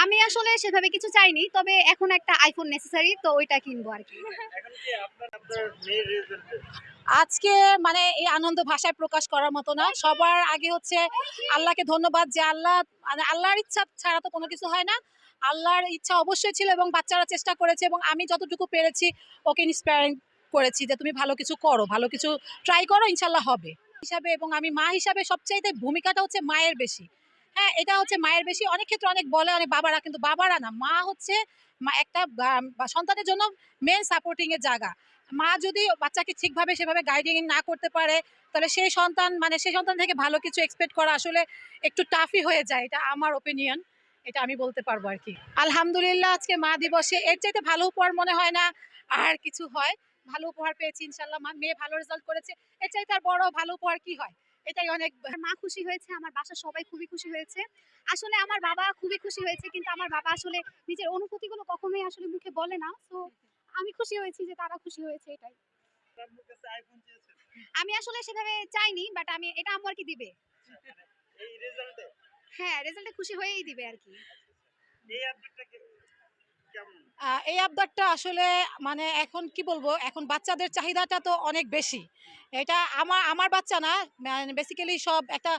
আমি আসলে সেভাবে কিছু চাইনি, তবে এখন একটা আইফোন নেসেসারি, তো ওইটা কিনবো আর কি। এখন কি আপনার মেয়ের রেজাল্ট? আজকে মানে এই আনন্দ ভাষায় প্রকাশ করার মতো না। সবার আগে হচ্ছে আল্লাহকে ধন্যবাদ যে আল্লাহ মানে আল্লাহর ইচ্ছা ছাড়া তো কোনো কিছু হয় না। আল্লাহর ইচ্ছা অবশ্যই ছিল এবং বাচ্চারা চেষ্টা করেছে এবং আমি যতটুকু পেরেছি ওকে ইন্সপায়ারিং করেছি যে তুমি ভালো কিছু করো, ভালো কিছু ট্রাই করো, ইনশাল্লাহ হবে হিসাবে। এবং আমি মা হিসাবে সবচাইতে ভূমিকাটা হচ্ছে মায়ের বেশি। হ্যাঁ, এটা হচ্ছে মায়ের বেশি। অনেক ক্ষেত্রে অনেক বলে অনেক বাবারা, কিন্তু বাবারা না, মা হচ্ছে একটা সন্তানের জন্য মেন সাপোর্টিং এর জায়গা। মা যদি বাচ্চাকে ঠিকভাবে সেভাবে গাইডিং না করতে পারে, তাহলে সেই সন্তান মানে সেই সন্তান থেকে ভালো কিছু এক্সপেক্ট করা আসলে একটু টাফই হয়ে যায়। এটা আমার ওপিনিয়ন, এটা আমি বলতে পারবো আর কি। আলহামদুলিল্লাহ, আজকে মা দিবসে এর চাইতে ভালো উপহার মনে হয় না আর কিছু হয়। ভালো উপহার পেয়েছি ইনশাল্লাহ, মেয়ে ভালো রেজাল্ট করেছে, এর চাইতে আর বড় ভালো উপহার কি হয়? এটাই অনেক। আমার মা খুশি হয়েছে, আমার বাসার সবাই খুবই খুশি হয়েছে। আসলে আমার বাবা খুবই খুশি হয়েছে, কিন্তু আমার বাবা আসলে নিজের অনুভূতিগুলো কখনোই আসলে মুখে বলে না। তো আমি খুশি হয়েছি যে তারা খুশি হয়েছে, এটাই। আপনার কাছে আইফোন চেয়েছেন? আমি আসলে সেভাবে চাইনি, বাট আমি এটা আম্মু আর কি দিবে। মানে এই রেজাল্টে? হ্যাঁ, রেজাল্টে খুশি হয়েই দিবে আর কি। এই আপডেটটা কেমন? এই আবদারটা আসলে মানে এখন কি বলবো, এখন বাচ্চাদের চাহিদাটা তো অনেক বেশি। এটা আমার আমার বাচ্চা না, মানে বেসিক্যালি সব একটা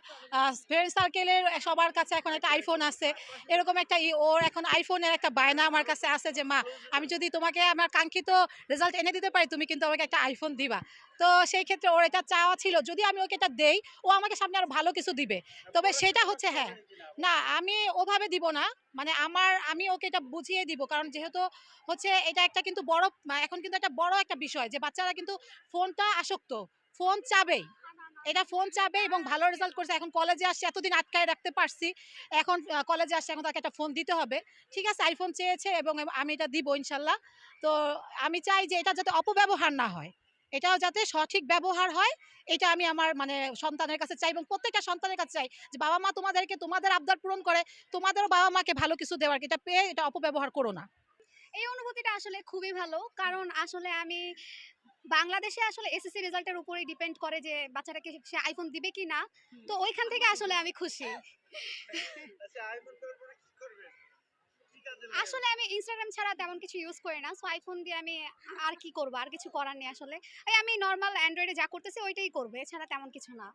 ফ্রেন্ড সার্কেলের সবার কাছে এখন একটা আইফোন আছে। এরকম একটা ওর এখন আইফোনের একটা বায়না আমার কাছে আছে যে মা, আমি যদি তোমাকে আমার কাঙ্ক্ষিত রেজাল্ট এনে দিতে পারি, তুমি কিন্তু আমাকে একটা আইফোন দিবা। তো সেই ক্ষেত্রে ওর এটা চাওয়া ছিল, যদি আমি ওকে এটা দেই, ও আমাকে সামনে আরো ভালো কিছু দিবে। তবে সেটা হচ্ছে হ্যাঁ, না আমি ওভাবে দিব না। মানে আমি ওকে এটা বুঝিয়ে দিব, কারণ যেহেতু হচ্ছে এটা একটা কিন্তু বড় এখন কিন্তু একটা বড় একটা বিষয় যে বাচ্চারা কিন্তু ফোনটা আসক্ত, ফোন চাবেই। এটা ফোন চাবে এবং ভালো রেজাল্ট করছে, এখন কলেজে আসছে, এতদিন আটকায় রাখতে পারছি, এখন কলেজে আসছে, এখন তাকে একটা ফোন দিতে হবে। ঠিক আছে, আইফোন চেয়েছে এবং আমি এটা দিব ইনশাল্লাহ। তো আমি চাই যে এটা যাতে অপব্যবহার না হয়, এটাও যাতে সঠিক ব্যবহার হয়। এটা আমি আমার মানে সন্তানের কাছে চাই এবং প্রত্যেকটা সন্তানের কাছে চাই যে বাবা মা তোমাদেরকে তোমাদের আবদার পূরণ করে, তোমাদেরও বাবা মাকে ভালো কিছু দেওয়ার, এটা পেয়ে এটা অপব্যবহার করো না। এই অনুভূতিটা আসলে খুবই ভালো, কারণ আসলে আমি বাংলাদেশে আসলে এসএসসি রেজাল্টের উপরেই ডিপেন্ড করে যে বাচ্চাটাকে সে আইফোন দিবে কি না। তো ওইখান থেকে আসলে আমি খুশি। আচ্ছা, আইফোন করার পরে কি করবেন? কি কাজে লাগাবেন? আসলে আমি ইনস্টাগ্রাম ছাড়া তেমন কিছু ইউজ করি না, সো আইফোন দিয়ে আমি আর কি করবো, আর কিছু করার নেই আসলে। আমি নর্মাল অ্যান্ড্রয়েডে যা করতেছি ওইটাই করবো, এছাড়া তেমন কিছু না।